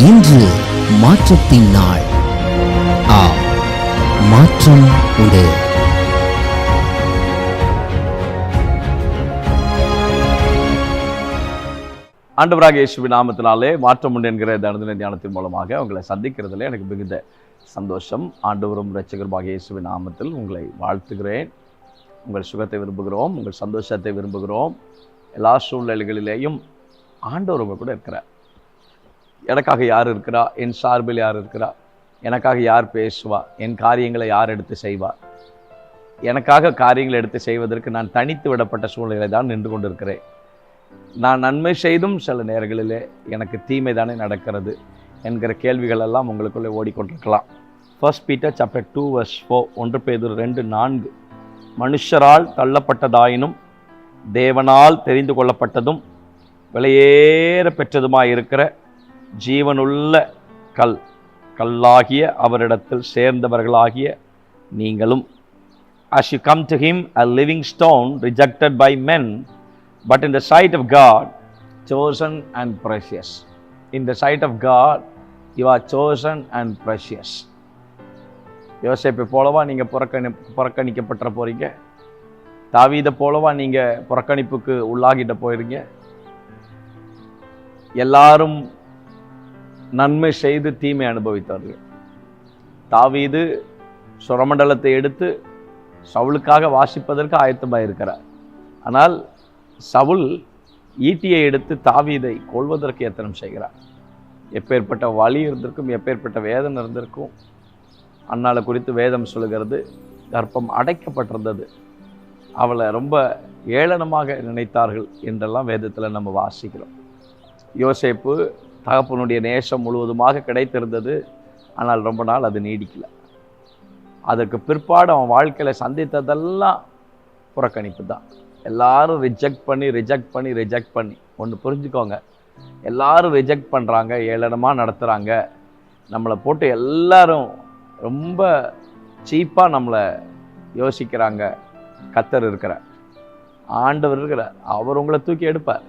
இன்று மாற்றத்தின் நாள். மாற்றம் உண்டு. ஆண்டவராகிய இயேசுவின் நாமத்தினாலே மாற்றம் உண்டு என்கிற இந்த தியானத்தின் மூலமாக உங்களை சந்திக்கிறதுல எனக்கு மிகுந்த சந்தோஷம். ஆண்டவரும் இரட்சகருமாகிய இயேசுவின் நாமத்தில் உங்களை வாழ்த்துகிறேன். உங்கள் சுகத்தை விரும்புகிறோம், உங்கள் சந்தோஷத்தை விரும்புகிறோம். எல்லா சூழ்நிலைகளிலேயும் ஆண்டவர் உங்க கூட இருக்கிறார். எனக்காக யார் இருக்கிறா, என் சார்பில் யார் இருக்கிறா, எனக்காக யார் பேசுவா, என் காரியங்களை யார் எடுத்து செய்வார், எனக்காக காரியங்களை எடுத்து செய்வதற்கு நான் தனித்து விடப்பட்ட சூழ்நிலை தான் நின்று கொண்டிருக்கிறேன். நான் நன்மை செய்தும் சில நேரங்களிலே எனக்கு தீமை தானே நடக்கிறது என்கிற கேள்விகள் எல்லாம் உங்களுக்குள்ளே ஓடிக்கொண்டிருக்கலாம். 1 Peter chapter 2 verse 4, 1 பேதுரு 2:4, மனுஷரால் தள்ளப்பட்டதாயினும் தேவனால் தெரிந்து கொள்ளப்பட்டதும் விலையேற பெற்றதுமாய் இருக்கிற ஜீவனுள்ள கல்லாகிய அவரிடத்தில் சேர்ந்தவர்களாகிய நீங்களும், as you come to him a living stone rejected by men but in the sight of God chosen and precious. In the sight of God you are chosen and precious. யோசேப்பை போலவா நீங்கள் புறக்கணிக்கப்பட்ட போறீங்க? தாவீதை போலவா நீங்கள் புறக்கணிப்புக்கு உள்ளாகிட்ட போயிருங்க? எல்லாரும் நன்மை செய்து தீமை அனுபவித்தார்கள். தாவீது சுரமண்டலத்தை எடுத்து சவுலுக்காக வாசிப்பதற்கு ஆயத்தமாக இருக்கிறார். ஆனால் சவுல் ஈட்டியை எடுத்து தாவீதை கொல்வதற்கு எத்தனம் செய்கிறார். எப்பேற்பட்ட வலி இருந்திருக்கும், எப்பேற்பட்ட வேதனை இருந்திருக்கும். அன்னாளை குறித்து வேதம் சொல்லுகிறது, கர்ப்பம் அடைக்கப்பட்டிருந்தது, அவளை ரொம்ப ஏளனமாக நினைத்தார்கள் என்றெல்லாம் வேதத்தில் நம்ம வாசிக்கிறோம். யோசேப்பு தகப்பனுடைய நேசம் முழுவதுமாக கிடைத்திருந்தது, ஆனால் ரொம்ப நாள் அது நீடிக்கல. அதற்கு பிற்பாடு அவன் வாழ்க்கையில் சந்தித்ததெல்லாம் புறக்கணிப்பு தான். எல்லாரும் ரிஜெக்ட் பண்ணி ஒன்று புரிஞ்சுக்கோங்க, எல்லாரும் ரிஜெக்ட் பண்ணுறாங்க, ஏளனமாக நடத்துகிறாங்க, நம்மளை போட்டு எல்லாரும் ரொம்ப சீப்பாக நம்மளை யோசிக்கிறாங்க. கர்த்தர் இருக்கிறார், ஆண்டவர் இருக்கிறார், அவர் உங்களை தூக்கி எடுப்பார்.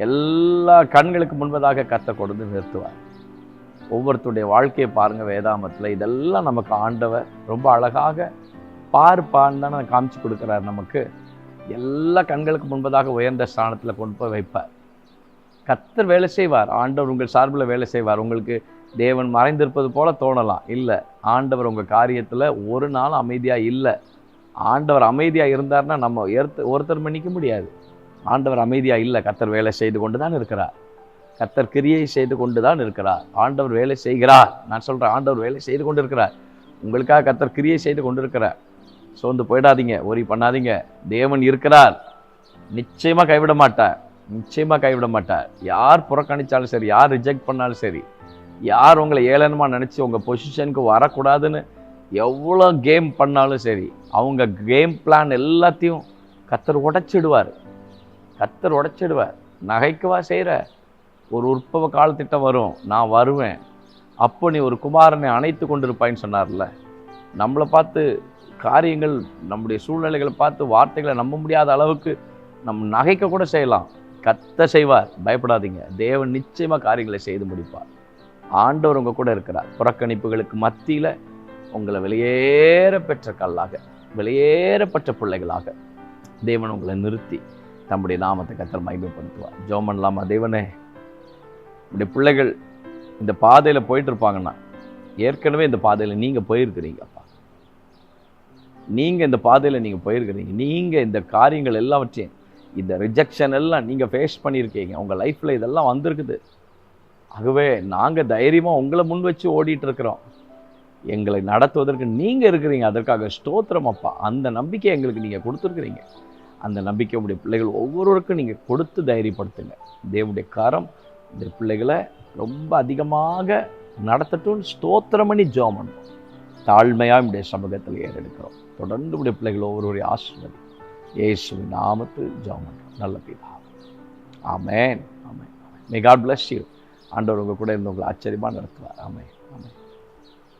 எல்லா கண்களுக்கு முன்பதாக கர்த்தர் கொண்டு நிறுத்துவார். ஒவ்வொருத்தருடைய வாழ்க்கையை பாருங்கள் வேதாமத்தில். இதெல்லாம் நமக்கு ஆண்டவர் ரொம்ப அழகாக பார்ப்பான்னு தானே காமிச்சு கொடுக்குறார். நமக்கு எல்லா கண்களுக்கு முன்பதாக உயர்ந்த ஸ்தானத்தில் கொண்டு போய் வைப்பார். கர்த்தர் வேலை செய்வார். ஆண்டவர் உங்கள் சார்பில் வேலை செய்வார். உங்களுக்கு தேவன் மறைந்திருப்பது போல தோணலாம், இல்லை, ஆண்டவர் உங்கள் காரியத்தில் ஒரு நாள் அமைதியாக இல்லை. ஆண்டவர் அமைதியாக இருந்தார்னா நம்ம ஒருத்தர் மன்னிக்க முடியாது. ஆண்டவர் அமைதியாக இல்லை, கர்த்தர் வேலை செய்து கொண்டு தான் இருக்கிறார். கர்த்தர் கிரியை செய்து கொண்டு தான் இருக்கிறார். ஆண்டவர் வேலை செய்கிறார். நான் சொல்கிறேன், ஆண்டவர் வேலை செய்து கொண்டு இருக்கிறார். உங்களுக்காக கர்த்தர் கிரியை செய்து கொண்டு இருக்கிறார். சோர்ந்து போயிடாதீங்க, ஒரி பண்ணாதீங்க. தேவன் இருக்கிறார், நிச்சயமாக கைவிட மாட்டார். யார் புறக்கணித்தாலும் சரி, யார் ரிஜெக்ட் பண்ணாலும் சரி, யார் உங்களை ஏளனமாக நினச்சி உங்கள் பொசிஷனுக்கு வரக்கூடாதுன்னு எவ்வளோ கேம் பண்ணாலும் சரி, அவங்க கேம் பிளான் எல்லாத்தையும் கர்த்தர் உடைச்சிடுவார். நகைக்கவா செய்கிற? ஒரு உற்பவ காலத்திட்டம் வரும், நான் வருவேன், அப்போ நீ ஒரு குமாரனை அணைத்து கொண்டிருப்பாயின்னு சொன்னார்ல. நம்மளை பார்த்து காரியங்கள், நம்முடைய சூழ்நிலைகளை பார்த்து வார்த்தைகளை நம்ப முடியாத அளவுக்கு நம்ம நகைக்க கூட செய்யலாம். கர்த்தர் செய்வார், பயப்படாதீங்க. தேவன் நிச்சயமாக காரியங்களை செய்து முடிப்பார். ஆண்டவர் உங்கள் கூட இருக்கிறார். புறக்கணிப்புகளுக்கு மத்தியில் உங்களை வெளியேற பெற்ற கல்லாக, வெளியேறப்பட்ட பிள்ளைகளாக தேவன் உங்களை நிறுத்தி தம்முடைய நாமத்தை கர்த்தர் மகிமைப்படுத்துவார். ஜெபம் பண்ணலாமா? தேவனே, இப்படி பிள்ளைகள் இந்த பாதையில் போயிட்டு இருப்பாங்கன்னா, ஏற்கனவே இந்த பாதையில் நீங்கள் போயிருக்கிறீங்கப்பா. நீங்கள் இந்த பாதையில் நீங்கள் போயிருக்கிறீங்க. நீங்கள் இந்த காரியங்கள் எல்லாவற்றையும், இந்த ரிஜெக்ஷன் எல்லாம் நீங்கள் ஃபேஸ் பண்ணியிருக்கீங்க. உங்கள் லைஃப்பில் இதெல்லாம் வந்திருக்குது. ஆகவே நாங்கள் தைரியமாக உங்களை முன் வச்சு ஓடிட்டு இருக்கிறோம். எங்களை நடத்துவதற்கு நீங்கள் இருக்கிறீங்க. அதற்காக ஸ்தோத்திரம் அப்பா. அந்த நம்பிக்கை எங்களுக்கு நீங்கள் கொடுத்துருக்குறீங்க. அந்த நம்பிக்கை உடைய பிள்ளைகள் ஒவ்வொருவருக்கும் நீங்கள் கொடுத்து தைரியப்படுத்துங்க. தேவனுடைய கரம் இந்த பிள்ளைகளை ரொம்ப அதிகமாக நடத்தட்டும். ஸ்தோத்திரம் பண்ணி ஜெபம் பண்ணுறோம். தாழ்மையாக உடைய சமூகத்தில் ஏறெடுக்கிறோம். தொடர்ந்து உடைய பிள்ளைகள் ஒவ்வொருவரையும் ஆசீர்வதி. இயேசுவின் நாமத்தில் ஜெபம் பண்ணுறோம் நல்ல பிதாவே. ஆமென். May God bless you. ஆண்டவர் உங்கள் கூட இருந்து உங்களை ஆச்சரியமாக நடத்துவார். ஆமென்.